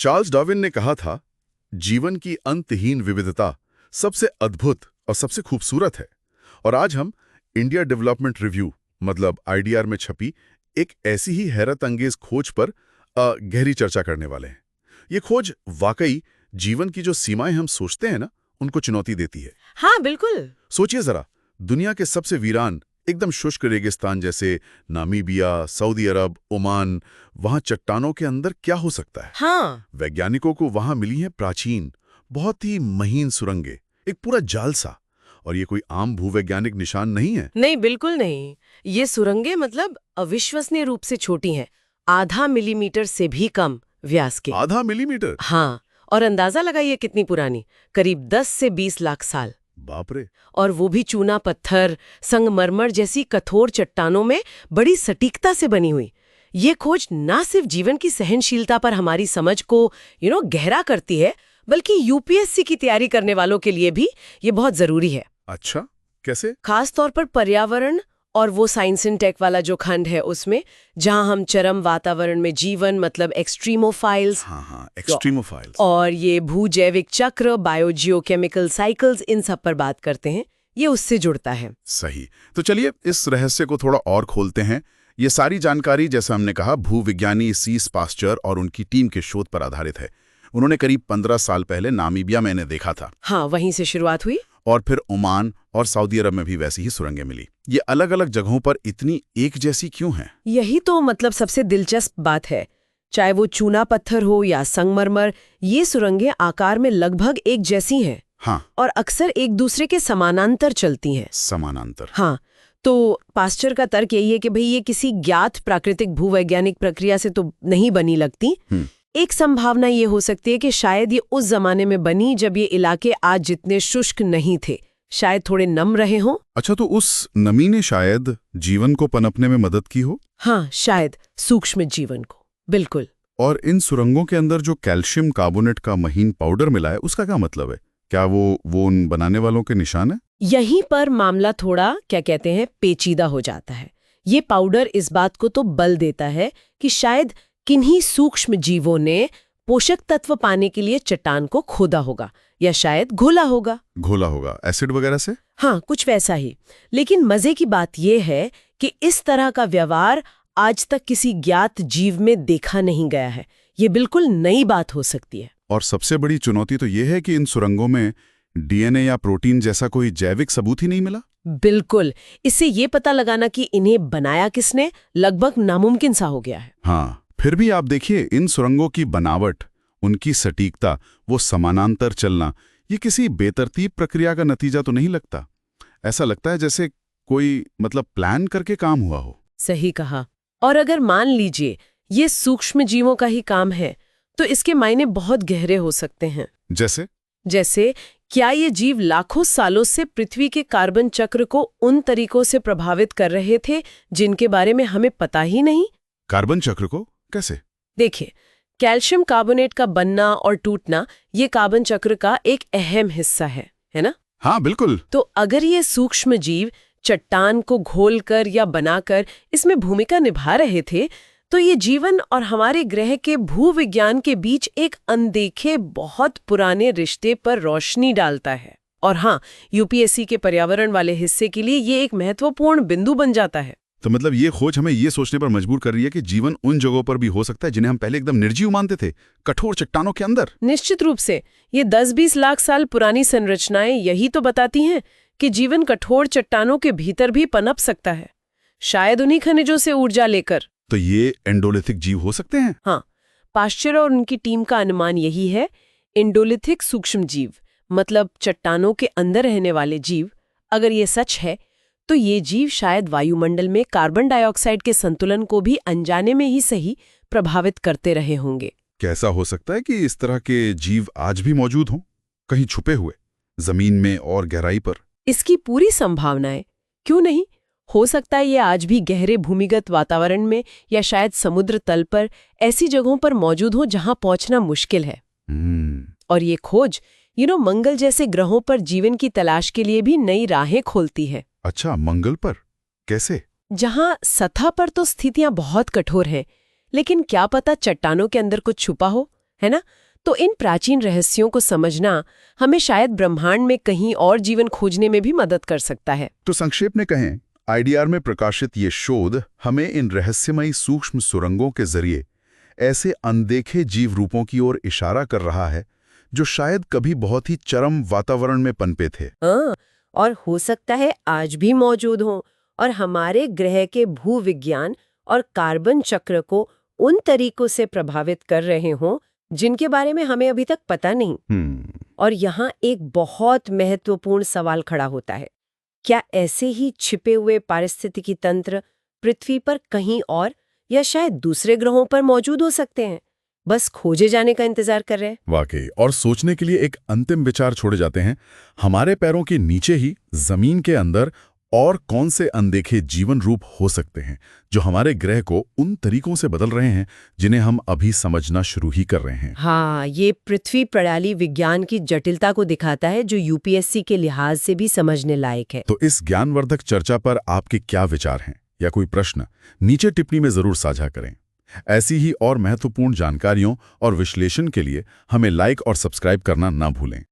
Charles Darwin ने कहा था, जीवन की अंतहीन विविधता सबसे अद्भुत और सबसे खूबसूरत है। और आज हम इंडिया डेवलपमेंट रिव्यू मतलब आईडीआर में छपी एक ऐसी ही हैरत अंगेज खोज पर गहरी चर्चा करने वाले हैं। ये खोज वाकई जीवन की जो सीमाएं हम सोचते हैं ना, उनको चुनौती देती है। हाँ बिल्कुल। सोचिए जरा, दुनिया के सबसे वीरान एकदम शुष्क रेगिस्तान जैसे नामीबिया, सऊदी अरब, ओमान, वहां चट्टानों के अंदर क्या हो सकता है? हाँ। वैज्ञानिकों को वहां मिली हैं प्राचीन, बहुत ही महीन सुरंगें, एक पूरा जाल सा। और ये कोई आम भूवैज्ञानिक निशान नहीं है। नहीं, बिल्कुल नहीं। ये सुरंगें मतलब अविश्वसनीय रूप से छोटी हैं, आधा मिलीमीटर से भी कम व्यास के। आधा मिलीमीटर? हाँ, और अंदाजा लगाइए कितनी पुरानी, करीब 10 से 20 लाख साल। बाप रे। और वो भी चूना पत्थर, संगमरमर जैसी कठोर चट्टानों में बड़ी सटीकता से बनी हुई। ये खोज ना सिर्फ जीवन की सहनशीलता पर हमारी समझ को गहरा करती है, बल्कि यूपीएससी की तैयारी करने वालों के लिए भी ये बहुत जरूरी है। अच्छा, कैसे? खास तौर पर पर्यावरण और वो साइंस एंड टेक वाला जो खंड है उसमें, जहां हम चरम वातावरण में जीवन मतलब एक्सट्रीमोफाइल्स, हाँ, एक्सट्रीमोफाइल्स, और ये भूजैविक चक्र, बायोजियोकेमिकल साइकिल्स, इन सब पर बात करते हैं। ये उससे जुड़ता है। सही। तो चलिए इस रहस्य को थोड़ा और खोलते हैं। ये सारी जानकारी, जैसा हमने कहा, भूविज्ञानी सीस पास्चर और उनकी टीम के शोध पर आधारित है। उन्होंने करीब 15 साल पहले नामीबिया में इन्हें देखा था। हाँ, वहीं से शुरुआत हुई। और फिर ओमान और सऊदी अरब में भी वैसी ही सुरंगें मिली। ये अलग अलग जगहों पर इतनी एक जैसी क्यों हैं? यही तो मतलब सबसे दिलचस्प बात है। चाहे वो चूना पत्थर हो या संगमरमर, ये सुरंगें आकार में लगभग एक जैसी हैं। हाँ। और अक्सर एक दूसरे के समानांतर चलती हैं। समानांतर? हाँ। तो पास्चर का तर्क यही है कि भाई ये किसी ज्ञात प्राकृतिक भूवैज्ञानिक प्रक्रिया से तो नहीं बनी लगती। एक संभावना ये हो सकती है कि शायद ये उस जमाने में बनी जब ये इलाके आज जितने शुष्क नहीं थे, शायद थोड़े नम रहे हों। अच्छा, तो उस नमी ने शायद जीवन को पनपने में मदद की हो? हाँ, शायद सूक्ष्म जीवन को। बिल्कुल। और इन सुरंगों के अंदर जो कैल्शियम कार्बोनेट का महीन पाउडर मिला है, उसका क्या मतलब है? क्या वो उन बनाने वालों के निशान है? यहीं पर मामला थोड़ा क्या कहते हैं पेचीदा हो जाता है। ये पाउडर इस बात को तो बल देता है कि शायद किन्हीं सूक्ष्म जीवों ने पोषक तत्व पाने के लिए चट्टान को खोदा होगा, या शायद घोला होगा। घोला होगा एसिड वगैरह से? हाँ, कुछ वैसा ही। लेकिन मजे की बात यह है कि इस तरह का व्यवहार आज तक किसी ज्ञात जीव में देखा नहीं गया है। ये बिल्कुल नई बात हो सकती है। और सबसे बड़ी चुनौती तो ये है कि इन सुरंगों में डीएनए या प्रोटीन जैसा कोई जैविक सबूत ही नहीं मिला। बिल्कुल। इससे ये पता लगाना कि इन्हें बनाया किसने लगभग नामुमकिन सा हो गया है। हाँ, फिर भी आप देखिए, इन सुरंगों की बनावट, उनकी सटीकता, वो समानांतर चलना, ये किसी बेतरतीब प्रक्रिया का नतीजा तो नहीं लगता। ऐसा लगता है जैसे कोई प्लान करके काम हुआ हो। सही कहा। और अगर मान लीजिए ये सूक्ष्म जीवों का ही काम है, तो इसके मायने बहुत गहरे हो सकते हैं। जैसे क्या ये जीव लाखों सालों से पृथ्वी के कार्बन चक्र को उन तरीकों से प्रभावित कर रहे थे जिनके बारे में हमें पता ही नहीं? कार्बन चक्र को कैसे? देखिए, कैल्शियम कार्बोनेट का बनना और टूटना ये कार्बन चक्र का एक अहम हिस्सा है ना? हाँ बिल्कुल। तो अगर ये सूक्ष्म जीव चट्टान को घोलकर या बनाकर इसमें भूमिका निभा रहे थे, तो ये जीवन और हमारे ग्रह के भूविज्ञान के बीच एक अनदेखे बहुत पुराने रिश्ते पर रोशनी डालता है। और हाँ, यूपीएससी के पर्यावरण वाले हिस्से के लिए ये एक महत्वपूर्ण बिंदु बन जाता है। तो मतलब ये खोज हमें ये सोचने पर मजबूर कर रही है कि जीवन उन जगहों पर भी हो सकता है जिन्हें हम पहले एकदम निर्जीव मानते थे, कठोर चट्टानों के अंदर। निश्चित रूप से। ये 10-20 लाख साल पुरानी संरचनाएं यही तो बताती हैं कि जीवन कठोर चट्टानों के भीतर भी पनप सकता है, शायद उन्हीं खनिजों से ऊर्जा लेकर। तो ये एंडोलिथिक जीव हो सकते हैं? हाँ, पास्चर और उनकी टीम का अनुमान यही है। एंडोलिथिक सूक्ष्म जीव मतलब चट्टानों के अंदर रहने वाले जीव। अगर ये सच है तो ये जीव शायद वायुमंडल में कार्बन डाइऑक्साइड के संतुलन को भी अनजाने में ही सही प्रभावित करते रहे होंगे। कैसा हो सकता है कि इस तरह के जीव आज भी मौजूद हों, कहीं छुपे हुए, जमीन में और गहराई पर? इसकी पूरी संभावना है। क्यों नहीं? हो सकता है ये आज भी गहरे भूमिगत वातावरण में या शायद समुद्र तल पर ऐसी जगहों पर मौजूद हो जहां पहुंचना मुश्किल है। और ये खोज मंगल जैसे ग्रहों पर जीवन की तलाश के लिए भी नई राहें खोलती है। अच्छा, मंगल पर कैसे? जहां सतह पर तो स्थितियां बहुत कठोर हैं, लेकिन क्या पता चट्टानों के अंदर कुछ छुपा हो है ना? तो इन प्राचीन रहस्यों को समझना हमें शायद ब्रह्मांड में कहीं और जीवन खोजने में भी मदद कर सकता है। तो संक्षेप में कहें, आईडीआर में प्रकाशित ये शोध हमें इन रहस्यमयी सूक्ष्म सुरंगों के जरिए ऐसे अनदेखे जीव रूपों की ओर इशारा कर रहा है जो शायद कभी बहुत ही चरम वातावरण में पनपे थे। हाँ, और हो सकता है आज भी मौजूद हों और हमारे ग्रह के भूविज्ञान और कार्बन चक्र को उन तरीकों से प्रभावित कर रहे हों जिनके बारे में हमें अभी तक पता नहीं। और यहाँ एक बहुत महत्वपूर्ण सवाल खड़ा होता है, क्या ऐसे ही छिपे हुए पारिस्थितिकी तंत्र पृथ्वी पर कहीं और या शायद दूसरे ग्रहों पर मौजूद हो सकते हैं, बस खोजे जाने का इंतजार कर रहे हैं? वाकई, और सोचने के लिए एक अंतिम विचार छोड़े जाते हैं, हमारे पैरों के नीचे ही जमीन के अंदर और कौन से अनदेखे जीवन रूप हो सकते हैं जो हमारे ग्रह को उन तरीकों से बदल रहे हैं जिन्हें हम अभी समझना शुरू ही कर रहे हैं। हाँ, ये पृथ्वी प्रणाली विज्ञान की जटिलता को दिखाता है जो यूपीएससी के लिहाज से भी समझने लायक है। तो इस ज्ञानवर्धक चर्चा पर आपके क्या विचार हैं या कोई प्रश्न नीचे टिप्पणी में जरूर साझा करें। ऐसी ही और महत्वपूर्ण जानकारियों और विश्लेषण के लिए हमें लाइक और सब्सक्राइब करना ना भूलें।